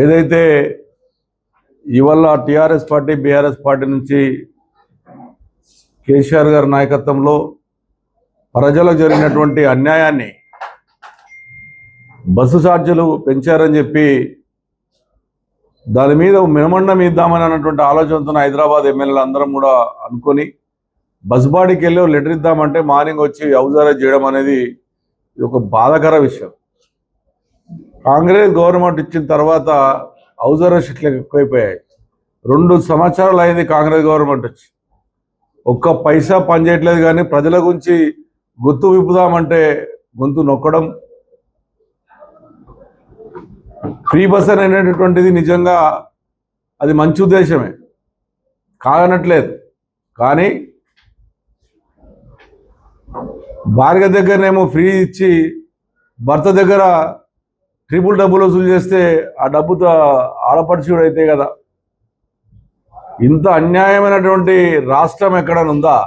ఏదైతే ఇవాళ TRS party BRS party నుంచి కేసీఆర్ గారి నాయకత్వంలో ప్రజలకు జరిగినటువంటి అన్యాయాన్ని బస్సు ఛార్జీలు పెంచారని చెప్పి దాని మీద మెమండం ఇద్దామని అన్నటువంటి ఆలోచనతో హైదరాబాద్ ఎమ్మెల్యేలు అందరం కూడా అనుకొని బస్ బాడీకి వెళ్ళి లెటర్ ఇద్దామంటే మార్నింగ్ వచ్చి హౌస్ అరెస్ట్ చేయడం అనేది ఇది ఒక బాధాకర విషయం. కాంగ్రెస్ గవర్నమెంట్ ఇచ్చిన తర్వాత హౌస్ అరెస్ట్ ఇట్లా ఎక్కువైపోయాయి. 2 సంవత్సరాలు అయింది కాంగ్రెస్ గవర్నమెంట్ వచ్చి, ఒక్క పైసా పనిచేయట్లేదు. కానీ ప్రజల గురించి గొంతు విప్పుదామంటే గొంతు నొక్కడం. ఫ్రీ బస్ అనేటటువంటిది నిజంగా అది మంచి ఉద్దేశమే, కాదనట్లేదు. కానీ భార్య దగ్గరనేమో ఫ్రీ ఇచ్చి భర్త దగ్గర ట్రిపుల్ డబ్బులు వసూలు చేస్తే ఆ డబ్బుతో ఆడపడుచుడు అయితే కదా. ఇంత అన్యాయమైనటువంటి రాష్ట్రం ఎక్కడనుందా?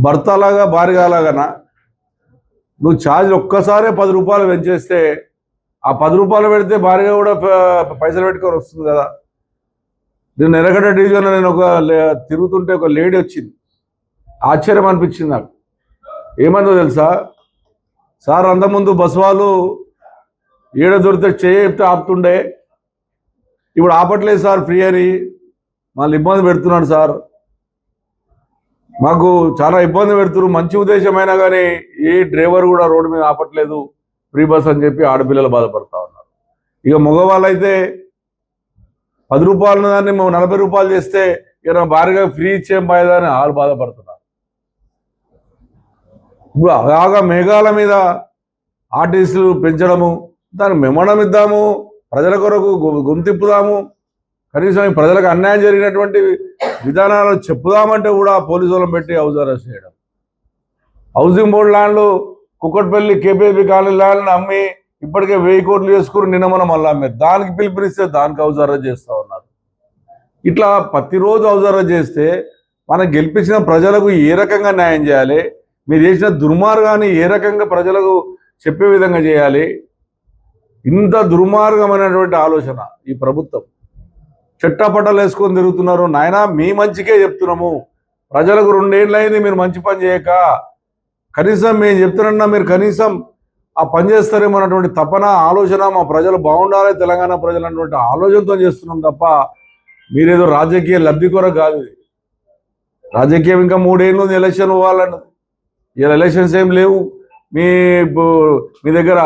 భర్తలాగా భార్యలాగానా? నువ్వు ఛార్జ్ ఒక్కసారే 10 రూపాయలు పెంచేస్తే ఆ 10 రూపాయలు పెడితే భార్య కూడా పైసలు పెట్టుకొని వస్తుంది కదా. నేను ఎర్రగడ్డ డివిజన్లో నేను తిరుగుతుంటే ఒక లేడీ వచ్చింది, ఆశ్చర్యం అనిపించింది నాకు. ఏమందో తెలుసా సార్, అంతకుముందు బస్ వాళ్ళు ఏడ దొరికితే చెప్తే ఆపుతుండే, ఇప్పుడు ఆపట్లేదు సార్ ఫ్రీ అని, మళ్ళీ ఇబ్బంది పెడుతున్నాడు సార్, మాకు చాలా ఇబ్బంది పెడుతున్నారు. మంచి ఉద్దేశమైనా కానీ ఏ డ్రైవర్ కూడా రోడ్డు మీద ఆపట్లేదు ఫ్రీ బస్ అని చెప్పి ఆడపిల్లలు బాధపడతా ఉన్నారు. ఇక మగవాళ్ళు అయితే 10 రూపాయలు దాన్ని 40 రూపాయలు చేస్తే ఇక భారీగా ఫ్రీ ఇచ్చేం బాగా అని వాళ్ళు బాధపడుతున్నారు. ఇప్పుడు అలాగా మేఘాల మీద ఆర్టీసీలు పెంచడము, దానికి మెమడం ఇద్దాము, ప్రజల కొరకు గొంతిప్పుదాము, కనీసం ప్రజలకు అన్యాయం జరిగినటువంటి విధానాలు చెప్పుదామంటే కూడా పోలీసు వాళ్ళని పెట్టి హౌస్ అరెస్ట్ చేయడం. Housing board ల్యాండ్లు Kukatpally KPP colony ల్యాండ్ని అమ్మి ఇప్పటికే 1000 కోట్లు చేసుకుని నిన్న మనం మళ్ళీ అమ్మారు. దానికి పిలుపునిస్తే దానికి హౌస్ అరెస్ట్ చేస్తూ ఉన్నారు. ఇట్లా ప్రతిరోజు హౌస్ అరెస్ట్ చేస్తే మనం గెలిపించిన ప్రజలకు ఏ రకంగా న్యాయం చేయాలి? మీరు చేసిన దుర్మార్గాన్ని ఏ రకంగా ప్రజలకు చెప్పే విధంగా చేయాలి? ఇంత దుర్మార్గమైనటువంటి ఆలోచన ఈ ప్రభుత్వం. చెట్టపట్టలు వేసుకొని తిరుగుతున్నారు. నాయన మీ మంచికే చెప్తున్నాము, ప్రజలకు 2 ఏళ్ళు అయింది మీరు మంచి పని చేయక, కనీసం మేము చెప్తున్నా మీరు కనీసం ఆ పని చేస్తారేమో అన్నటువంటి తపన ఆలోచన, మా ప్రజలు బాగుండాలి తెలంగాణ ప్రజలు అన్నటువంటి ఆలోచనతో చేస్తున్నాం తప్ప మీరేదో రాజకీయ లబ్ధి కొరకు కాదు. రాజకీయం ఇంకా 3 ఏళ్ళు ఎలక్షన్ పోవాలన్నది. ఇలా ఎలక్షన్స్ ఏం లేవు. మీ దగ్గర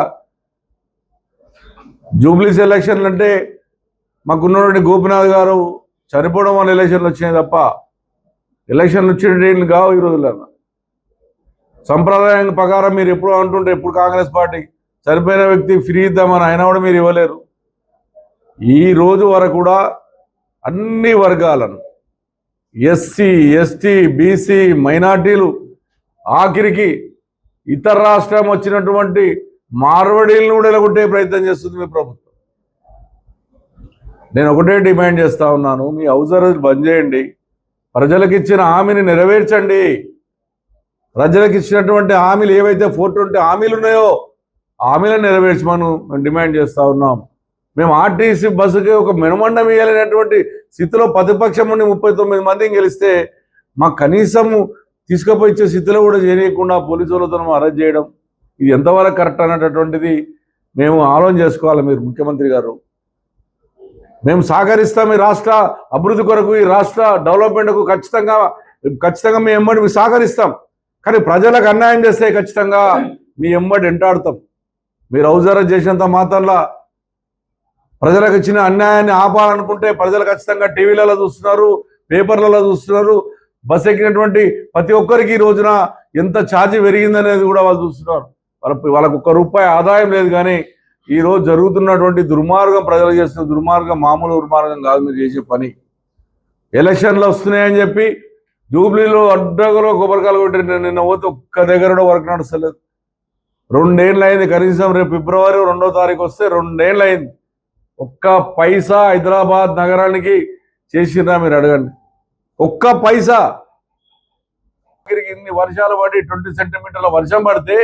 జూబ్లీస్ ఎలక్షన్లు అంటే మాకున్నటువంటి గోపినాథ్ గారు చనిపోవడం వల్ల ఎలక్షన్లు వచ్చినాయి తప్ప ఎలక్షన్లు వచ్చేటట్లు కావు ఈ రోజుల్లో. సంప్రదాయం ప్రకారం మీరు ఎప్పుడు అంటుంటే ఎప్పుడు కాంగ్రెస్ పార్టీ చనిపోయిన వ్యక్తి ఫ్రీ ఇద్దామని అయినా కూడా మీరు ఇవ్వలేరు. ఈ రోజు వరకు కూడా అన్ని వర్గాలను ఎస్సీ, ఎస్టీ, బీసీ, మైనార్టీలు, ఆఖరికి ఇతర రాష్ట్రం వచ్చినటువంటి మార్వడీలను కూడా ఎలగొట్టే ప్రయత్నం చేస్తుంది మీ ప్రభుత్వం. నేను ఒకటే డిమాండ్ చేస్తా ఉన్నాను, మీ హౌస్ అరెస్ట్ బంద్ చేయండి, ప్రజలకు ఇచ్చిన హామీని నెరవేర్చండి. ప్రజలకు ఇచ్చినటువంటి హామీలు ఏవైతే 420 హామీలు ఉన్నాయో హామీలను నెరవేర్చమని మేము డిమాండ్ చేస్తూ ఉన్నాం. మేము ఆర్టీసీ బస్సుకి ఒక మెనమండం ఇవ్వాలనేటువంటి స్థితిలో ప్రతిపక్షం నుండి 39 మందిని గెలిస్తే మాకు కనీసం తీసుకుపోయి ఇచ్చే స్థితిలో కూడా చేయకుండా పోలీసు వాళ్ళతో అరెస్ట్ చేయడం, ఇది ఎంతవరకు కరెక్ట్ అనేటటువంటిది మేము ఆలోచన చేసుకోవాలి. మీరు ముఖ్యమంత్రి గారు, మేము సహకరిస్తాం ఈ రాష్ట్ర అభివృద్ధి కొరకు, ఈ రాష్ట్ర డెవలప్మెంట్కు ఖచ్చితంగా మీ ఎంబడి మేము సహకరిస్తాం. కానీ ప్రజలకు అన్యాయం చేస్తే ఖచ్చితంగా మీ ఎంబడి వెంటాడుతాం. మీరు హౌస్ అరెస్ట్ చేసినంత మాత్రంలో ప్రజలకు ఇచ్చిన అన్యాయాన్ని ఆపాలనుకుంటే ప్రజలు ఖచ్చితంగా టీవీలలో చూస్తున్నారు, పేపర్లలో చూస్తున్నారు. బస్ ఎక్కినటువంటి ప్రతి ఒక్కరికి ఈ రోజున ఎంత ఛార్జీ పెరిగిందనేది కూడా వాళ్ళు చూస్తున్నారు. వాళ్ళకు ₹1 ఆదాయం లేదు. కానీ ఈరోజు జరుగుతున్నటువంటి దుర్మార్గం, ప్రజలు చేస్తున్న దుర్మార్గం మామూలు దుర్మార్గం కాదు మీరు చేసే పని. ఎలక్షన్లు వస్తున్నాయని చెప్పి జూబ్లీలో అడ్డగలో కొబ్బరికాయలు కొట్టి నిన్న పోతే ఒక్క దగ్గర కూడా వర్క్ నడుస్తలేదు. 2 ఏళ్ళు అయింది. కనీసం రేపు ఫిబ్రవరి 2వ తారీఖు వస్తే 2 ఏళ్ళు అయింది. ఒక్క పైసా హైదరాబాద్ నగరానికి చేసినా మీరు అడగండి. ఒక్క పైసా. ఆఖరికి ఇన్ని వర్షాలు పడి 20 సెంటీమీటర్ల వర్షం పడితే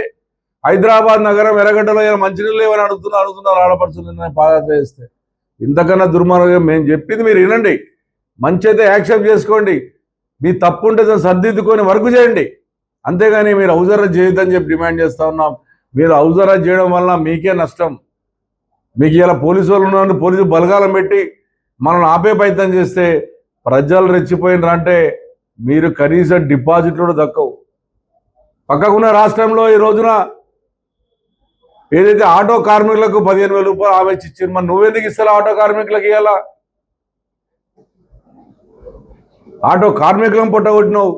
హైదరాబాద్ నగరం ఎర్రగడ్డలో మంచినీళ్ళు లేవని అడుగుతున్నారు ఆడపడుతుంది పాదయాత్ర చేస్తే. ఇంతకన్నా దుర్మార్గం మేము చెప్పింది మీరు వినండి, మంచి అయితే యాక్సెప్ట్ చేసుకోండి, మీ తప్పు ఉంటే దాన్ని సర్దిద్దుకొని వర్క్ చేయండి, అంతేగాని మీరు హౌస్ అరెస్ట్ చేయొద్దని చెప్పి డిమాండ్ చేస్తూ ఉన్నాం. మీరు హౌస్ అరెస్ట్ చేయడం వల్ల మీకే నష్టం. మీకు ఇలా పోలీసు వాళ్ళు ఉన్నారని పోలీసు బలగాలం పెట్టి మనల్ని ఆపే ప్రయత్నం చేస్తే ప్రజలు రెచ్చిపోయినారంటే మీరు కనీసం డిపాజిట్లు కూడా దక్కవు. పక్కకున్న రాష్ట్రంలో ఈ రోజున ఏదైతే ఆటో కార్మికులకు 15,000 రూపాయలు ఆమె ఇచ్చారు, మరి నువ్వెందుకు ఇస్తావు ఆటో కార్మికులకి? ఇలా ఆటో కార్మికులను పొట్టగొట్టినావు,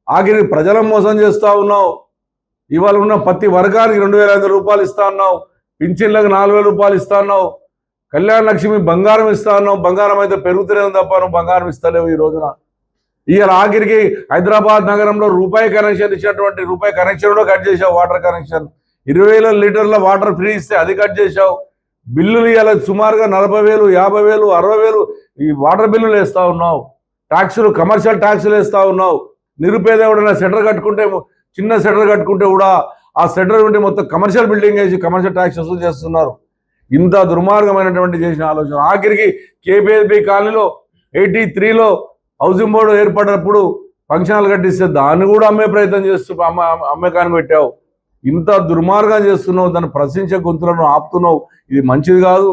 ఆఖరి ప్రజలను మోసం చేస్తూ ఉన్నావు. ఇవాళ ఉన్న ప్రతి వర్గానికి 2,500 రూపాయలు ఇస్తా ఉన్నావు, పింఛన్లకు 4,000 రూపాయలు ఇస్తా ఉన్నావు, కళ్యాణ లక్ష్మి బంగారం ఇస్తా ఉన్నావు. బంగారం అయితే పెరుగుతూనే తప్ప నువ్వు బంగారం ఇస్తలేవు ఈ రోజున. ఇవాళ ఆఖరికి హైదరాబాద్ నగరంలో రూపాయి కనెక్షన్ ఇచ్చినటువంటి రూపాయి కనెక్షన్ కూడా కట్ చేసావు. వాటర్ కనెక్షన్ 20,000 లీటర్ల వాటర్ ఫ్రీ ఇస్తే అది కట్ చేసావు. బిల్లులు ఇవాళ సుమారుగా 40,000, 50,000, 60,000 ఈ వాటర్ బిల్లులు వేస్తూ ఉన్నావు. ట్యాక్సులు, కమర్షియల్ ట్యాక్సులు వేస్తూ ఉన్నావు. నిరుపేద ఎవడైనా షెటర్ కట్టుకుంటే, చిన్న షెటర్ కట్టుకుంటే కూడా ఆ షెటర్ ఉంటే మొత్తం కమర్షియల్ బిల్డింగ్ వేసి కమర్షియల్ ట్యాక్స్ వసూలు చేస్తున్నారు. ఇంత దుర్మార్గమైనటువంటి చేసిన ఆలోచన. ఆఖరికి కేపీఎల్పీ కాలనీలో 83లో హౌసింగ్ బోర్డు ఏర్పడినప్పుడు ఫంక్షన్లు కట్టిస్తే దాన్ని కూడా అమ్మే ప్రయత్నం చేస్తూ అమ్మకాన్ని పెట్టావు. ఇంత దుర్మార్గం చేస్తున్నావు, దాన్ని ప్రశ్నించే గొంతులను ఆపుతున్నావు. ఇది మంచిది కాదు.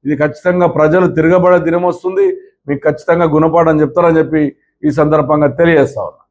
ఇది ఖచ్చితంగా ప్రజలు తిరగబడే దినం వస్తుంది, మీకు ఖచ్చితంగా గుణపాఠం చెప్తారని చెప్పి ఈ సందర్భంగా తెలియజేస్తా ఉన్నా.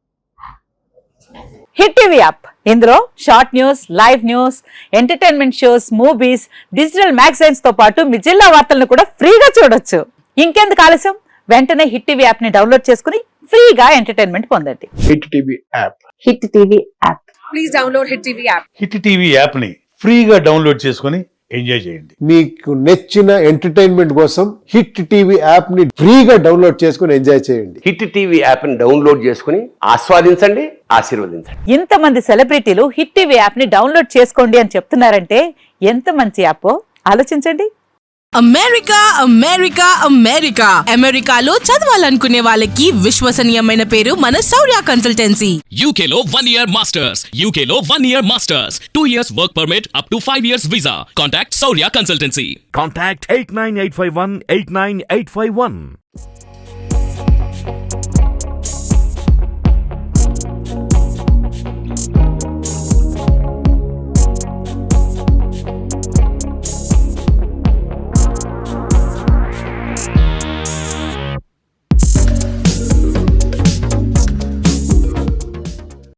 హిట్ టీవీ యాప్, ఇందులో short news, live news, entertainment shows, movies, digital magazines తో పాటు మీ జిల్లా వార్తలను కూడా ఫ్రీగా చూడొచ్చు. ఇంకెందుకు ఆలస్యం, వెంటనే హిట్ టీవీ యాప్ ని డౌన్లోడ్ చేసుకుని ఫ్రీగా ఎంటర్టైన్మెంట్ పొందండి. Hit TV app, hit TV app, please download hit TV app. Hit TV app ని ఫ్రీగా డౌన్లోడ్ చేసుకుని ఎంజాయ్ చేయండి. మీకు నచ్చిన ఎంటర్టైన్మెంట్ కోసం హిట్ టీవీ యాప్ ని ఫ్రీగా డౌన్లోడ్ చేసుకుని ఎంజాయ్ చేయండి. హిట్ టీవీ యాప్ ని డౌన్లోడ్ చేసుకుని ఆస్వాదించండి, ఆశీర్వదించండి. ఇంతమంది సెలబ్రిటీలు హిట్ టీవీ యాప్ ని డౌన్లోడ్ చేసుకోండి అని చెప్తున్నారంటే ఎంత మంచి యాప్ ఆలోచించండి. అమెరికా అమెరికా అమెరికా అమెరికాలో చదవాలనుకునే వాళ్ళకి విశ్వసనీయమైన పేరు మన శౌర్య కన్సల్టెన్సీ. UK లో 1 year masters, UK లో 1 year masters, 2 years work permit up to 5 years visa. Contact Saurya Consultancy. Contact 89851 89851.